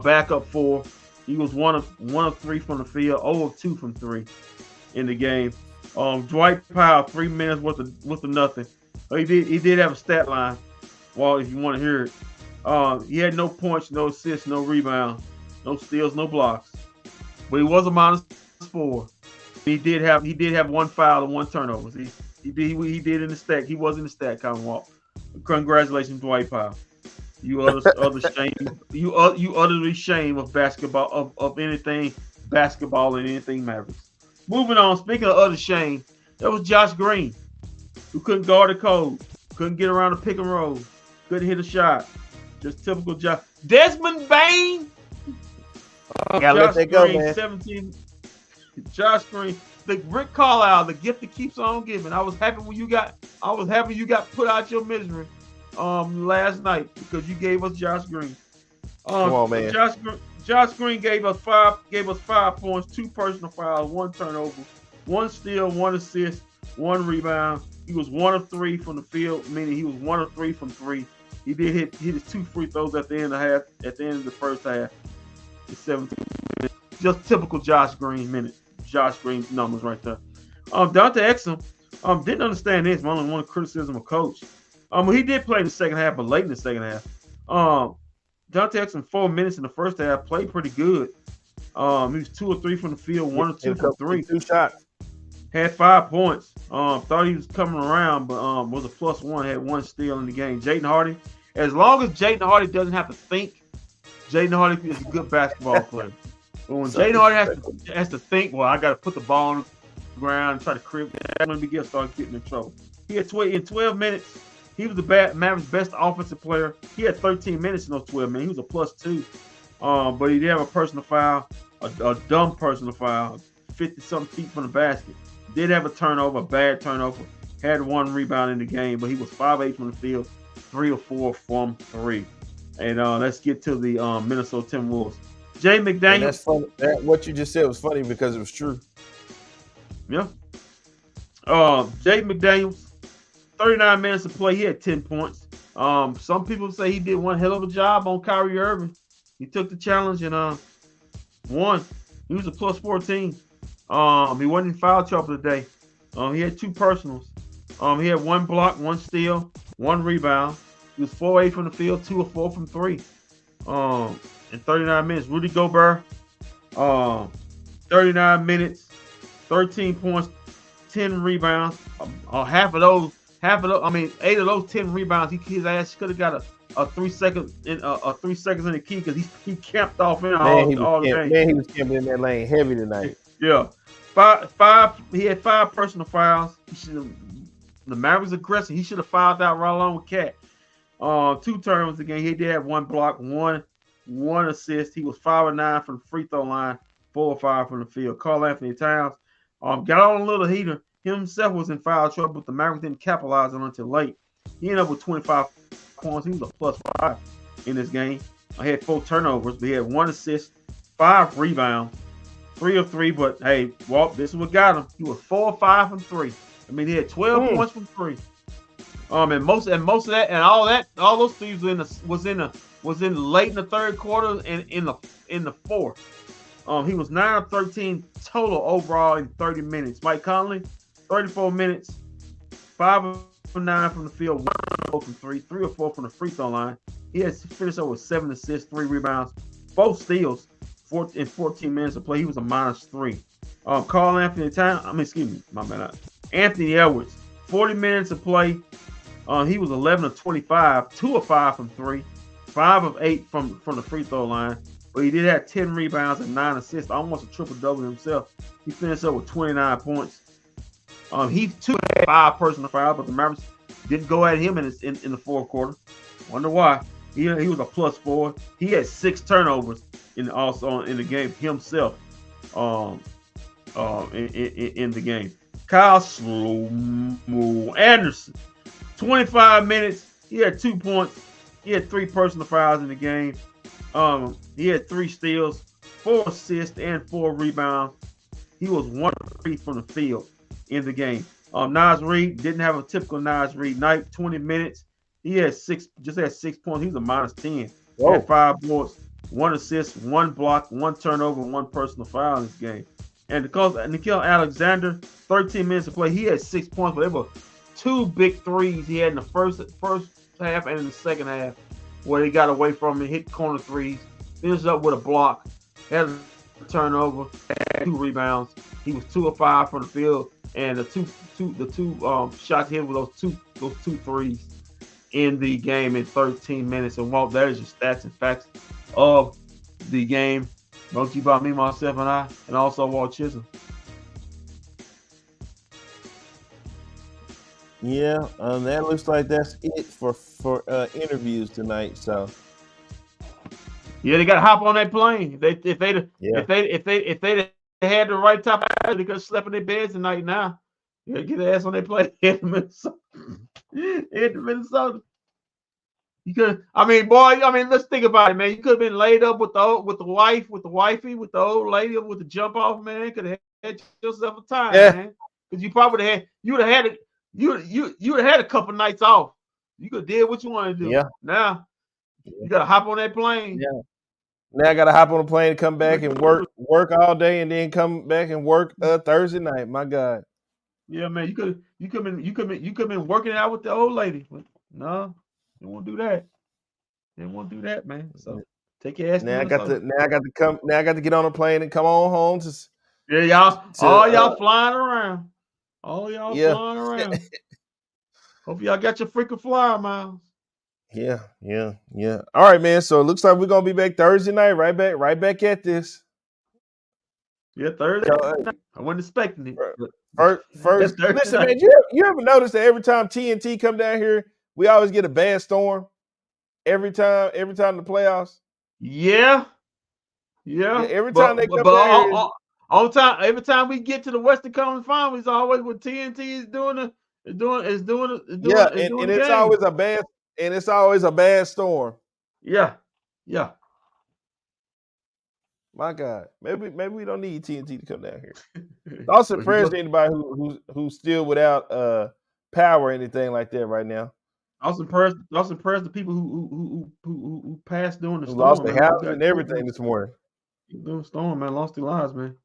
backup 4. He was 1 of 3 from the field, 0 of 2 from 3 in the game. Dwight Powell, 3 minutes worth of nothing. He did have a stat line. Well, if you want to hear it, he had no points, no assists, no rebounds, no steals, no blocks. But he was a -4. He did have 1 foul and 1 turnover. He did in the stack. He was in the stack, Commonwealth. Congratulations, Dwight Powell. You utterly shame of basketball of anything basketball and anything Mavericks. Moving on. Speaking of utter shame, that was Josh Green, who couldn't guard the code, couldn't get around the pick and roll, couldn't hit a shot. Just typical Josh. Desmond Bain. Gotta let that go, man. 17. Josh Green. The Rick Carlisle, the gift that keeps on giving. I was happy you got put out your misery last night because you gave us Josh Green. Come on, man. Josh Green gave us 5 points, 2 personal fouls, 1 turnover, 1 steal, 1 assist, 1 rebound. He was 1 of 3 from the field, meaning he was 1 of 3 from 3. He did hit his 2 free throws at the end of the first half. It's 17 minutes. Just typical Josh Green minutes. Josh Green's numbers right there. Dante Exum didn't understand this. My only one criticism of coach. He did play in the second half, but late in the second half. Dante Exum 4 minutes in the first half played pretty good. He was 2 or 3 from the field, 1 or 2 from 3. 2 shots. Had 5 points. Thought he was coming around, but was a +1. Had 1 steal in the game. Jaden Hardy. As long as Jaden Hardy doesn't have to think, Jaden Hardy is a good basketball player. But when Jaden Hardy has to think, well, I got to put the ball on the ground and try to crib, that's when we start getting in trouble. He had 12 minutes. He was the Mavericks' best offensive player. He had 13 minutes in those 12 minutes. He was a +2. But he did have a personal foul, a dumb personal foul, 50-something feet from the basket. Did have a turnover, a bad turnover. Had 1 rebound in the game, but he was 5-8 from the field, 3 or 4 from 3. And let's get to the Minnesota Timberwolves. Jay McDaniels. And that's funny. What you just said was funny because it was true. Yeah. Jay McDaniels, 39 minutes of play. He had 10 points. Some people say he did one hell of a job on Kyrie Irving. He took the challenge and won. He was a +14. He wasn't in foul trouble today. He had 2 personals. He had 1 block, 1 steal, 1 rebound. He was 4-8 from the field, 2 or 4 from 3. In 39 minutes. Rudy Gobert, 39 minutes, 13 points, 10 rebounds. 8 of those 10 rebounds. His ass could have got a 3 seconds in the key because he camped off in all the game. Man, he was camping in that lane heavy tonight. Yeah, he had 5 personal fouls. The Mavericks aggressive. He should have fouled out right along with Cat. 2 turnovers again. He did have 1 block, 1 assist. He was 5 of 9 from the free throw line, 4 or 5 from the field. Karl Anthony Towns got on a little heater. He himself was in foul trouble, but the Mavericks didn't capitalize on it until late. He ended up with 25 points. He was a +5 in this game. I had 4 turnovers, but he had 1 assist, 5 rebounds, 3 of 3. But hey, Walt, this is what got him. He was 4 or 5 from 3. I mean, he had 12 points from 3. And most of that and all those threes was in late in the third quarter and in the fourth. He was 9 of 13 total overall in 30 minutes. Mike Conley, 34 minutes, 5 of 9 from the field, 1 from 3, 3 or 4 from the free throw line. He has finished over 7 assists, 3 rebounds, 4 steals in 14 minutes of play. He was a -3. Karl Anthony Towns, Anthony Edwards, 40 minutes of play. He was 11 of 25, 2 of 5 from 3, 5 of 8 from the free throw line. But he did have 10 rebounds and 9 assists, almost a triple-double himself. He finished up with 29 points. He too had 5 personal fouls, but the Mavericks didn't go at him in the fourth quarter. Wonder why. He was a +4. He had 6 turnovers in the game himself. In the game. Kyle Slomo Anderson, 25 minutes. He had 2 points. He had 3 personal fouls in the game. He had 3 steals, 4 assists, and 4 rebounds. He was 1 of 3 from the field in the game. Naz Reid didn't have a typical Naz Reid night. 20 minutes. He had 6 points. He was a -10. He had 5 boards, 1 assist, 1 block, 1 turnover, 1 personal foul in this game. And because Nickeil Alexander, 13 minutes to play, he had 6 points, but there were 2 big threes he had in the first half and in the second half where he got away from and hit corner threes, finished up with a block, had a turnover, had 2 rebounds. He was 2 of 5 from the field, and the two shots hit with those two threes in the game in 13 minutes. And Walt, that is your stats and facts of the game. Brought to you by me, myself, and I, and also Walt Chisholm. Yeah, that looks like that's it for interviews tonight. So yeah, they got to hop on that plane. If they had the right type of attitude, they could have slept in their beds tonight. Now, you got to get their ass on that plane. Head to Minnesota. You could, let's think about it, man. You could have been laid up with the wifey, with the old lady, with the jump off, man. Could have had yourself a time, man. Because you probably would have had a couple nights off. You could have did what you want to do. Yeah. Now you gotta hop on that plane. Yeah. Now I gotta hop on a plane and come back and work all day, and then come back and work Thursday night. My God. Yeah, man. You could have been working out with the old lady. No. They won't do that. They won't do that, man. So take your ass. Now I got to get on a plane and come on home. Y'all flying around. All y'all flying around. Hope y'all got your freaking flyer miles. Yeah. All right, man. So it looks like we're gonna be back Thursday night. Right back at this. Yeah, Thursday. I wasn't expecting it. First, listen, man. You ever notice that every time TNT come down here, we always get a bad storm every time in the playoffs. Yeah. Every time they come down here, every time we get to the Western Conference Finals, it's always what TNT is doing. And it's always a bad, storm. Yeah. My God, maybe we don't need TNT to come down here. Also, prayers to anybody who's still without power or anything like that right now. Also prayers to people who passed during the storm. Lost their house and everything this morning. During the storm, man, lost their lives, man.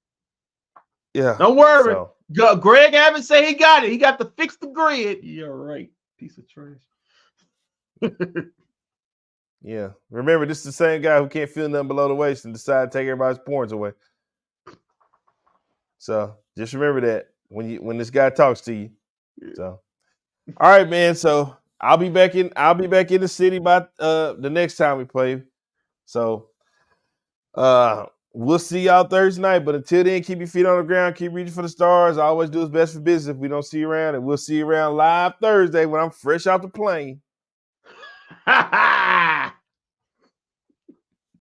Yeah. Don't worry. Greg Abbott say he got it. He got to fix the grid. Yeah, right. Piece of trash. Yeah. Remember, this is the same guy who can't feel nothing below the waist and decided to take everybody's points away. So just remember that when this guy talks to you. So, all right, man. So I'll be back in the city by the next time we play. So we'll see y'all Thursday night. But until then, keep your feet on the ground, keep reaching for the stars. I always do his best for business if we don't see you around, and we'll see you around live Thursday when I'm fresh out the plane.